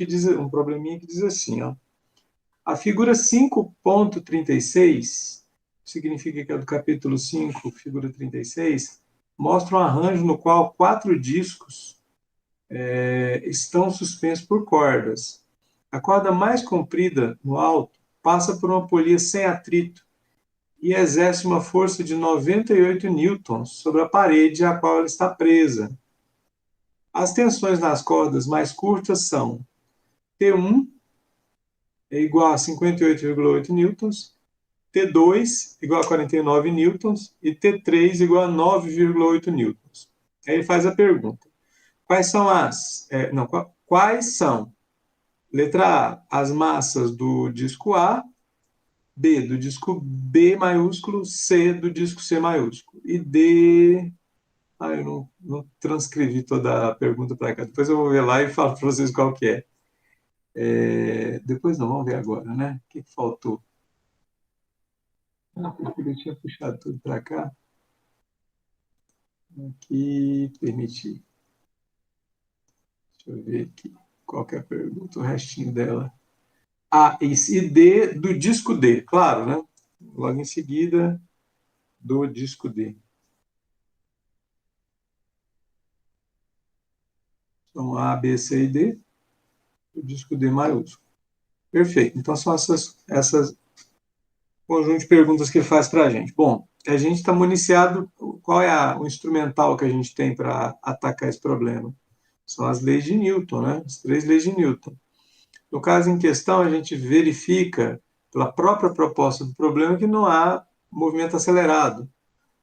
que diz, um probleminha que diz assim, ó. A figura 5.36, significa que é do capítulo 5, figura 36, mostra um arranjo no qual 4 discos estão suspensos por cordas. A corda mais comprida, no alto, passa por uma polia sem atrito e exerce uma força de 98 newtons sobre a parede a qual ela está presa. As tensões nas cordas mais curtas são T1 é igual a 58,8 newtons, T2 igual a 49 newtons e T3 igual a 9,8 newtons. Aí ele faz a pergunta: quais são quais são, letra A, as massas do disco A, B do disco B maiúsculo, C do disco C maiúsculo e D. Eu não transcrevi toda a pergunta para cá. Depois eu vou ver lá e falo para vocês qual que é. Depois não, vamos ver agora, né? O que faltou? Porque eu tinha puxado tudo para cá. Aqui, permitir. Deixa eu ver aqui. Qual que é a pergunta? O restinho dela. E D do disco D, claro, né? Logo em seguida, do disco D. Então, A, B, C e D, o disco D maiúsculo. Perfeito. Então, são essas conjunto de perguntas que ele faz para a gente. Bom, a gente está municiado, qual é o instrumental que a gente tem para atacar esse problema? São as leis de Newton, né? As 3 leis de Newton. No caso em questão, a gente verifica, pela própria proposta do problema, que não há movimento acelerado.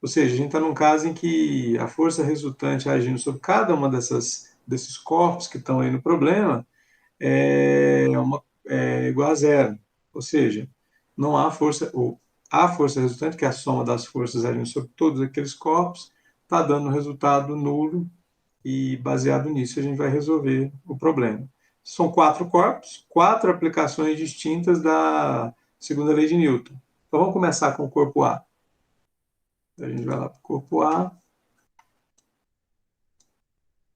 Ou seja, a gente está num caso em que a força resultante agindo sobre cada uma desses corpos que estão aí no problema é igual a zero. Ou seja, não há força, ou a força resultante, que é a soma das forças agindo sobre todos aqueles corpos, está dando um resultado nulo, e baseado nisso a gente vai resolver o problema. São 4 corpos, 4 aplicações distintas da segunda lei de Newton. Então vamos começar com o corpo A. A gente vai lá para o corpo A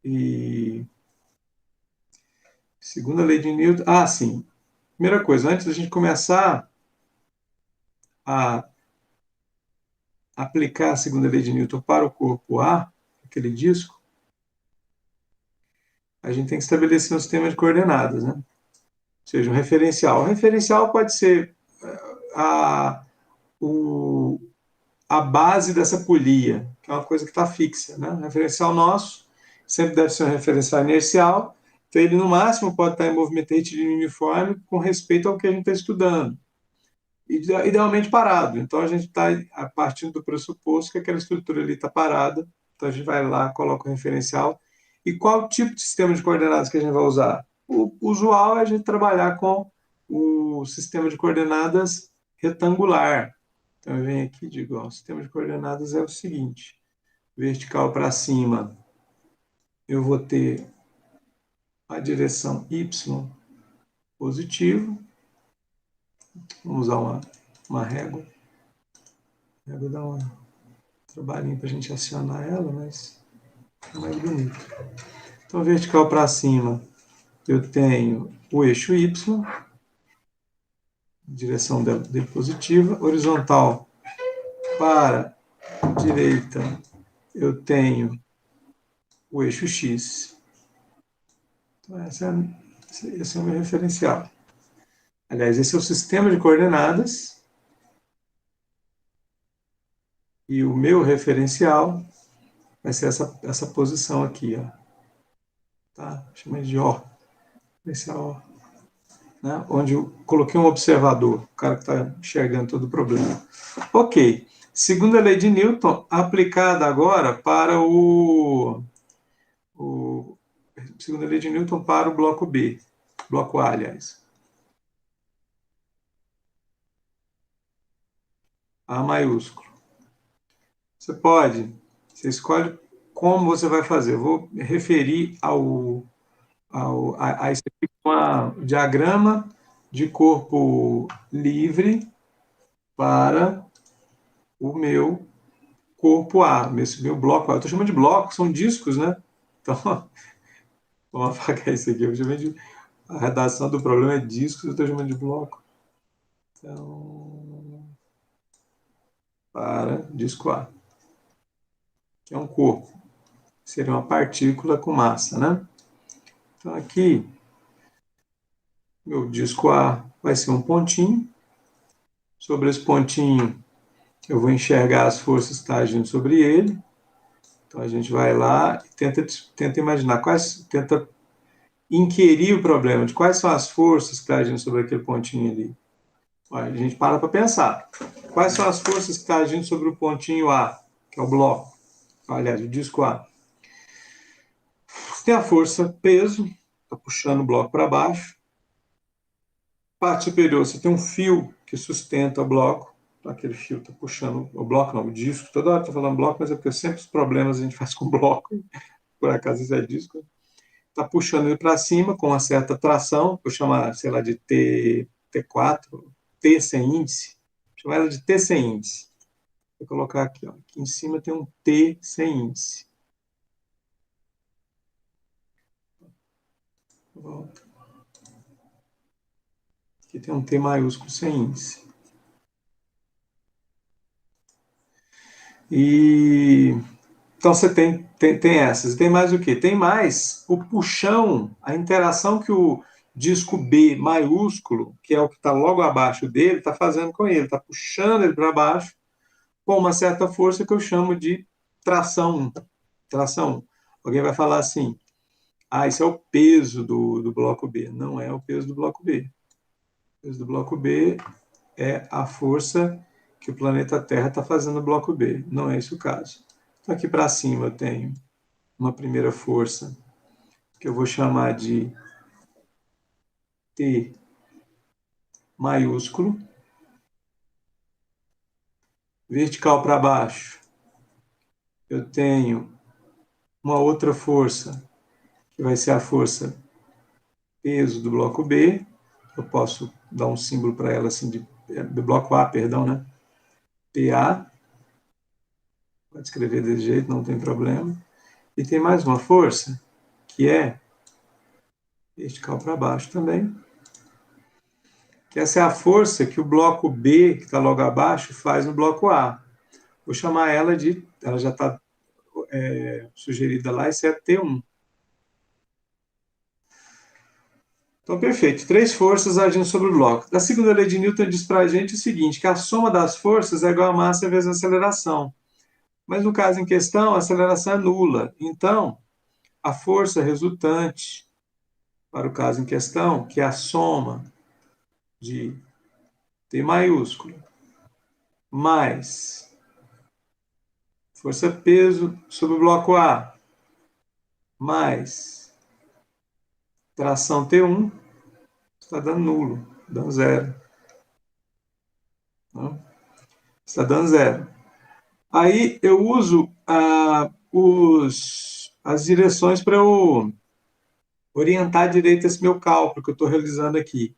e segunda lei de Newton. Sim. Primeira coisa, antes da gente começar a aplicar a segunda lei de Newton para o corpo A, aquele disco, a gente tem que estabelecer um sistema de coordenadas, né? Ou seja, um referencial. O referencial pode ser a, a base dessa polia, que é uma coisa que está fixa, né? O referencial nosso sempre deve ser um referencial inercial, então ele no máximo pode estar em movimento retilíneo uniforme com respeito ao que a gente está estudando. Idealmente parado. Então a gente está partindo do pressuposto que aquela estrutura ali está parada, então a gente vai lá, coloca o referencial. E qual tipo de sistema de coordenadas que a gente vai usar? O usual é a gente trabalhar com o sistema de coordenadas retangular. Então eu venho aqui e digo, o sistema de coordenadas é o seguinte: vertical para cima, eu vou ter a direção y positivo. Vamos usar uma régua. A régua dá um trabalhinho para a gente acionar ela, mas é mais bonito. Então, vertical para cima, eu tenho o eixo y, direção dele positiva. Horizontal para direita, eu tenho o eixo x. Então, esse é o meu referencial. Aliás, esse é o sistema de coordenadas. E o meu referencial vai ser essa posição aqui, ó. Tá? Chama de O. Referencial O. Né? Onde eu coloquei um observador, o cara que está enxergando todo o problema. Ok. Segunda lei de Newton, aplicada agora para segunda lei de Newton para o bloco B. Bloco A, aliás. A maiúsculo. Você escolhe como você vai fazer. Eu vou me referir a esse diagrama de corpo livre para o meu corpo A, esse meu bloco A. Eu estou chamando de bloco, são discos, né? Então, vamos apagar isso aqui. Eu chamei de A redação do problema é discos, eu estou chamando de bloco. Então, para disco A, que é um corpo. Seria uma partícula com massa, né? Então, aqui, meu disco A vai ser um pontinho. Sobre esse pontinho, eu vou enxergar as forças que estão agindo sobre ele. Então, a gente vai lá e tenta imaginar, tenta inquirir o problema de quais são as forças que estão agindo sobre aquele pontinho ali. A gente para pensar. Quais são as forças que estão agindo sobre o pontinho A, que é o bloco? Aliás, o disco A. Tem a força peso, está puxando o bloco para baixo. Parte superior, você tem um fio que sustenta o bloco. Aquele fio está puxando o bloco, não, o disco. Toda hora estou falando bloco, mas é porque sempre os problemas a gente faz com bloco. Por acaso isso é disco. Está puxando ele para cima com uma certa tração. Vou chamar, sei lá, de T4, T sem índice. Vou chamar ela de T sem índice. Vou colocar aqui, ó. Aqui em cima tem um T sem índice. Volta. Aqui tem um T maiúsculo sem índice. E então você tem essas. Tem mais o quê? Tem mais o puxão, a interação que o disco B maiúsculo, que é o que está logo abaixo dele, está fazendo com ele. Está puxando ele para baixo com uma certa força que eu chamo de tração 1. Tração 1. Alguém vai falar assim, isso é o peso do bloco B. Não é o peso do bloco B. O peso do bloco B é a força que o planeta Terra está fazendo no bloco B. Não é esse o caso. Então, aqui para cima eu tenho uma primeira força que eu vou chamar de T maiúsculo. Vertical para baixo, eu tenho uma outra força, que vai ser a força peso do bloco B. Eu posso dar um símbolo para ela assim, do bloco A, perdão, né? PA. Pode escrever desse jeito, não tem problema. E tem mais uma força, que é vertical para baixo também. Que essa é a força que o bloco B, que está logo abaixo, faz no bloco A. Vou chamar ela de, ela já está sugerida lá, isso é T1. Então, perfeito. 3 forças agindo sobre o bloco. A segunda lei de Newton diz para a gente o seguinte, que a soma das forças é igual a massa vezes a aceleração. Mas no caso em questão, a aceleração é nula. Então, a força resultante, para o caso em questão, que é a soma de T maiúsculo mais força peso sobre o bloco A, mais tração T1, está dando nulo, dando zero. Não? Está dando zero. Aí eu uso as direções para eu orientar direito esse meu cálculo que eu estou realizando aqui.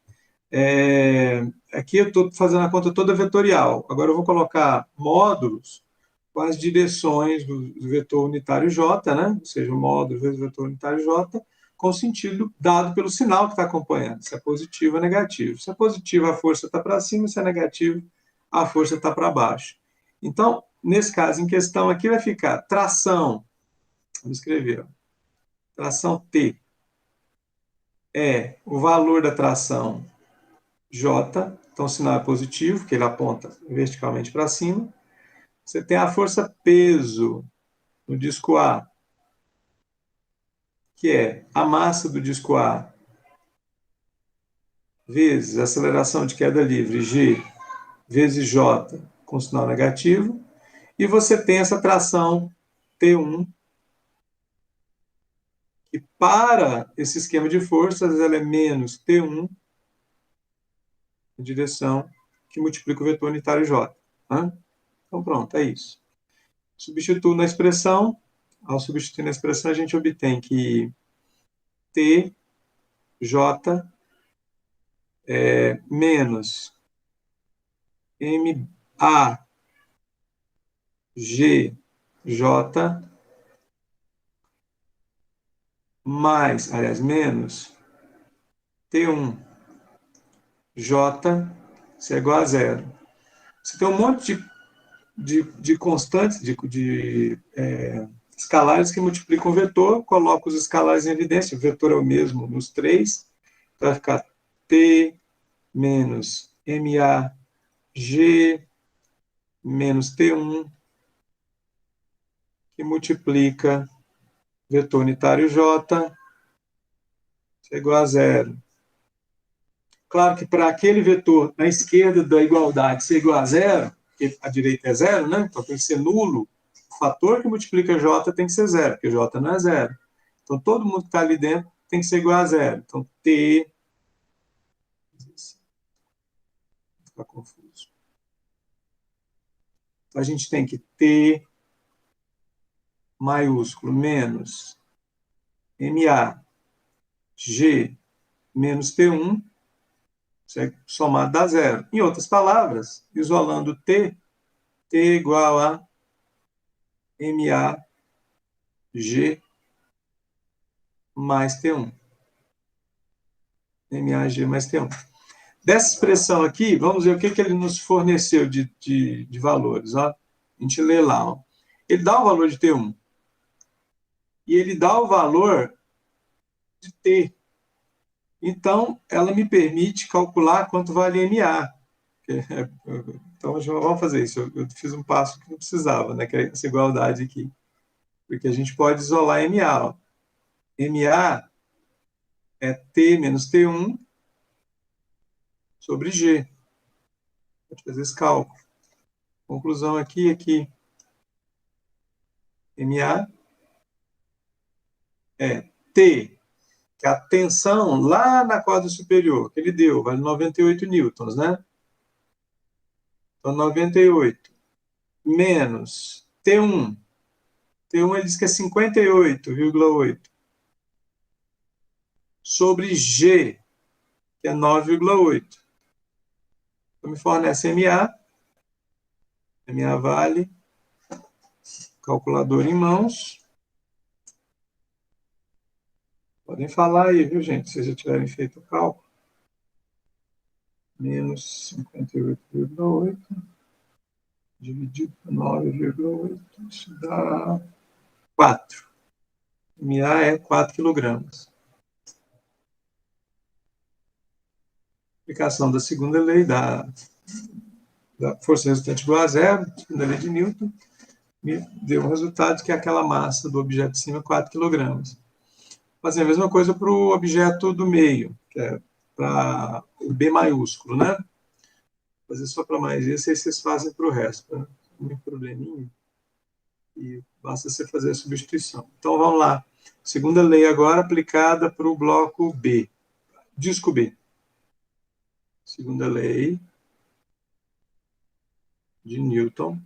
Aqui eu estou fazendo a conta toda vetorial. Agora eu vou colocar módulos com as direções do vetor unitário J, né? Ou seja, o módulo vezes o vetor unitário J, com sentido dado pelo sinal que está acompanhando, se é positivo ou negativo. Se é positivo, a força está para cima, se é negativo, a força está para baixo. Então, nesse caso em questão aqui, vai ficar tração, vamos escrever, ó, tração T é o valor da tração J, então o sinal é positivo, porque ele aponta verticalmente para cima. Você tem a força peso no disco A, que é a massa do disco A vezes a aceleração de queda livre, G, vezes J, com sinal negativo, e você tem essa tração T1, que para esse esquema de forças, ela é menos T1, em direção que multiplica o vetor unitário J. Né? Então, pronto, é isso. Substituo na expressão. Ao substituir na expressão, a gente obtém que T, J, é menos M, A, G, J, mais, aliás, menos T1, J, isso é igual a zero. Você tem um monte de constantes, de escalares que multiplicam o vetor, coloca os escalares em evidência, o vetor é o mesmo nos três, vai ficar T menos MAG menos T1, que multiplica vetor unitário J, é igual a zero. Claro que para aquele vetor na esquerda da igualdade ser igual a zero, porque a direita é zero, né? Então tem que ser nulo. O fator que multiplica J tem que ser zero, porque J não é zero. Então todo mundo que está ali dentro tem que ser igual a zero. Então T. Fica confuso. Então a gente tem que T maiúsculo menos MAG menos T1, somado dá zero. Em outras palavras, isolando T, T igual a MAG mais T1. MAG mais T1. Dessa expressão aqui, vamos ver o que ele nos forneceu de valores. Ó. A gente lê lá. Ó. Ele dá o valor de T1. E ele dá o valor de T. Então, ela me permite calcular quanto vale MA. Então, vamos fazer isso. Eu fiz um passo que não precisava, né? Que é essa igualdade aqui. Porque a gente pode isolar MA. Ó. MA é T menos T1 sobre G. Pode fazer esse cálculo. Conclusão aqui é que MA é T, que é a tensão lá na quadra superior, que ele deu, vale 98 newtons, né? Então, 98 menos T1. T1 ele diz que é 58,8. Sobre G, que é 9,8. Então, me fornece MA. MA vale. Calculador em mãos. Podem falar aí, viu, gente? Se vocês já tiverem feito o cálculo. Menos 58,8 dividido por 9,8, isso dá 4. MA é 4 quilogramas. Aplicação da segunda lei da força resultante igual a zero, segunda lei de Newton, me deu um resultado que é aquela massa do objeto de cima, 4 quilogramas. Fazer a mesma coisa para o objeto do meio, que é para o B maiúsculo, né? Fazer só para mais isso, aí vocês fazem para o resto. Né? Um probleminha. E basta você fazer a substituição. Então, vamos lá. Segunda lei agora aplicada para o bloco B. Disco B. Segunda lei de Newton.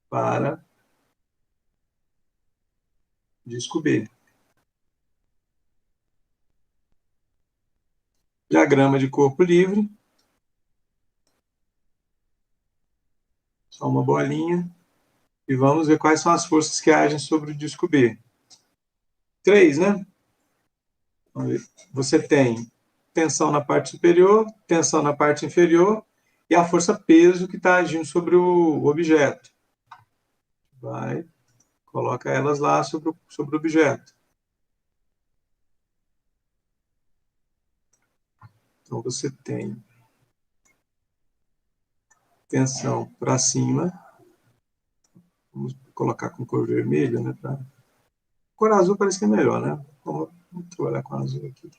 Para disco B. Diagrama de corpo livre. Só uma bolinha. E vamos ver quais são as forças que agem sobre o disco B. 3, né? Você tem tensão na parte superior, tensão na parte inferior e a força peso que está agindo sobre o objeto. Vai, coloca elas lá sobre o objeto. Então, você tem tensão para cima. Vamos colocar com cor vermelha, né? Cor azul parece que é melhor, né? Vamos trabalhar com azul aqui.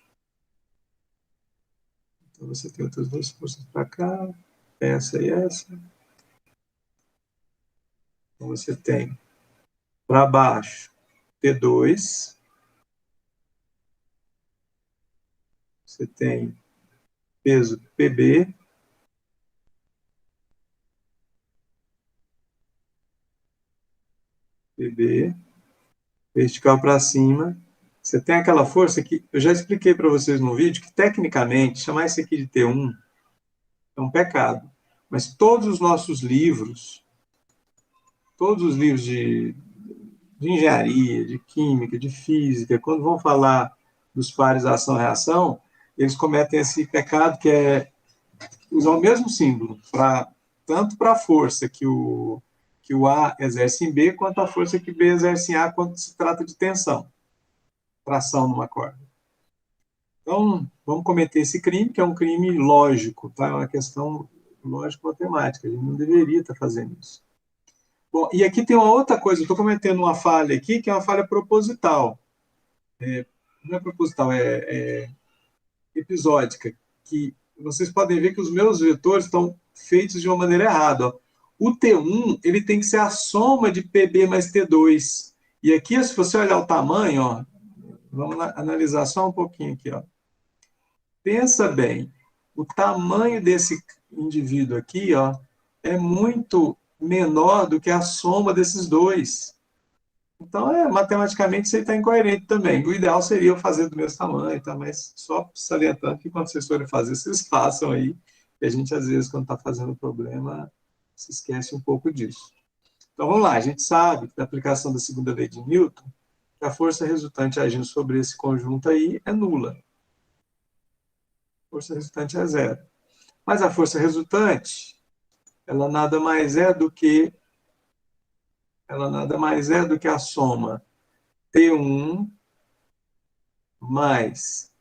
Então, você tem outras duas forças para cá, essa e essa. Então, você tem para baixo T2. Você tem peso PB. PB. Vertical para cima. Você tem aquela força que eu já expliquei para vocês no vídeo, que tecnicamente, chamar isso aqui de T1 é um pecado. Mas todos os nossos livros, todos os livros de engenharia, de química, de física, quando vão falar dos pares ação-reação, eles cometem esse pecado que é usar o mesmo símbolo, tanto para a força que o A exerce em B, quanto a força que B exerce em A quando se trata de tensão, tração numa corda. Então, vamos cometer esse crime, que é um crime lógico, tá? É uma questão lógico-matemática, a gente não deveria estar fazendo isso. Bom, e aqui tem uma outra coisa, eu estou cometendo uma falha aqui, que é uma falha proposital. Não é proposital, é episódica, que vocês podem ver que os meus vetores estão feitos de uma maneira errada. Ó. O T1 ele tem que ser a soma de PB mais T2. E aqui, se você olhar o tamanho, ó, vamos analisar só um pouquinho aqui. Ó. Pensa bem, o tamanho desse indivíduo aqui ó, é muito menor do que a soma desses dois. Então, matematicamente, isso aí está incoerente também. O ideal seria eu fazer do mesmo tamanho, tá? Mas só salientando que quando vocês forem fazer, vocês façam aí. E a gente, às vezes, quando está fazendo o problema, se esquece um pouco disso. Então, vamos lá. A gente sabe que da aplicação da segunda lei de Newton, que a força resultante agindo sobre esse conjunto aí é nula. A força resultante é zero. Mas a força resultante, ela nada mais é do que a soma T1 mais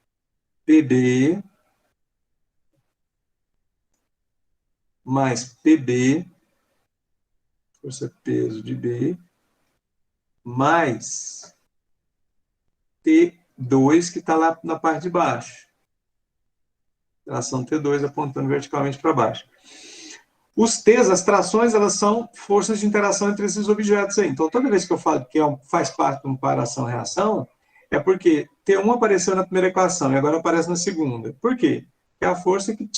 PB mais PB, força peso de B, mais T2, que está lá na parte de baixo. Tração T2 apontando verticalmente para baixo. Os T's, as trações, elas são forças de interação entre esses objetos aí. Então, toda vez que eu falo que faz parte de uma paração-reação, é porque T1 apareceu na primeira equação e agora aparece na segunda. Por quê? É a força que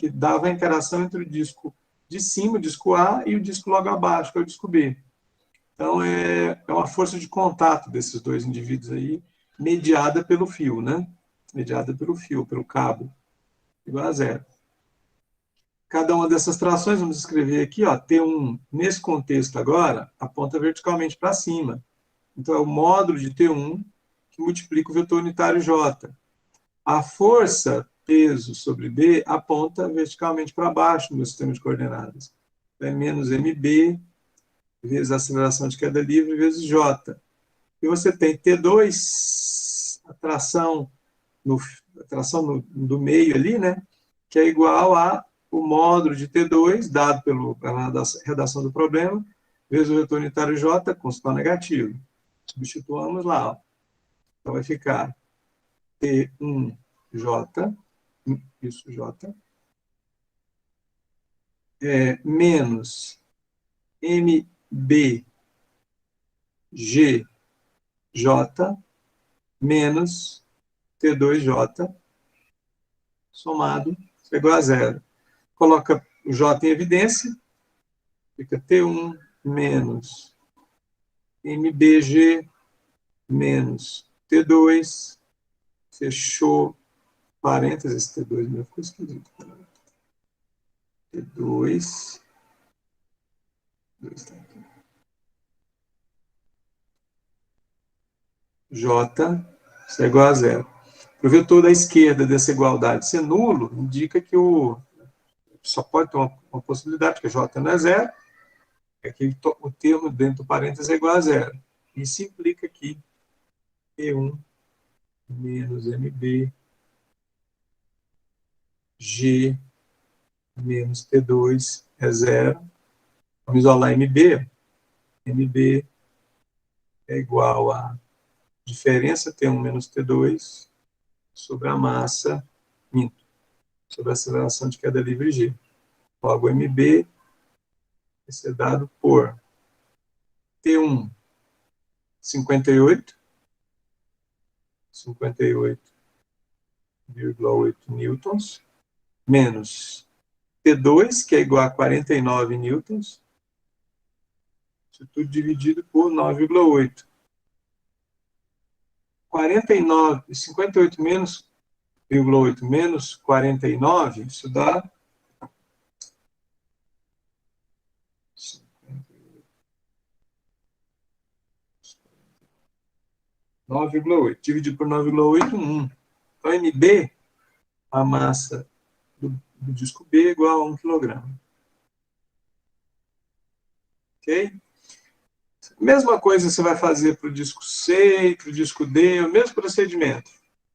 dava a interação entre o disco de cima, o disco A, e o disco logo abaixo, que é o disco B. Então, é uma força de contato desses dois indivíduos aí, mediada pelo fio, né? Mediada pelo fio, pelo cabo, igual a zero. Cada uma dessas trações, vamos escrever aqui, ó, T1, nesse contexto agora, aponta verticalmente para cima. Então, é o módulo de T1 que multiplica o vetor unitário J. A força, peso sobre B, aponta verticalmente para baixo no meu sistema de coordenadas. É menos mb vezes a aceleração de queda livre vezes J. E você tem T2, a tração do meio ali, né? Que é igual a o módulo de T2, dado pela redação do problema, vezes o vetor unitário J com sinal negativo. Substituamos lá. Ó. Então vai ficar T1J, isso J, menos MBGJ menos T2J somado é igual a zero. Coloca o J em evidência, fica T1 menos MBG menos T2, fechou parênteses, T2 meu ficou esquisito. T2, J, isso é igual a zero. O vetor da esquerda dessa igualdade ser nulo, indica que só pode ter uma possibilidade, que J não é zero, é que o termo dentro do parênteses é igual a zero. Isso implica que T1 menos MB, G menos T2 é zero. Vamos isolar MB. MB é igual a diferença T1 menos T2 sobre a massa, sobre a aceleração de queda livre G. Logo, MB vai ser dado por T1, 58,8 newtons, menos T2, que é igual a 49 newtons, isso tudo dividido por 9,8. 58 menos 0,8 menos 49, isso dá 58 9,8. Dividido por 9,8, 1. Então, MB, a massa do disco B, é igual a 1 kg. Ok? Mesma coisa você vai fazer para o disco C e para o disco D, o mesmo procedimento.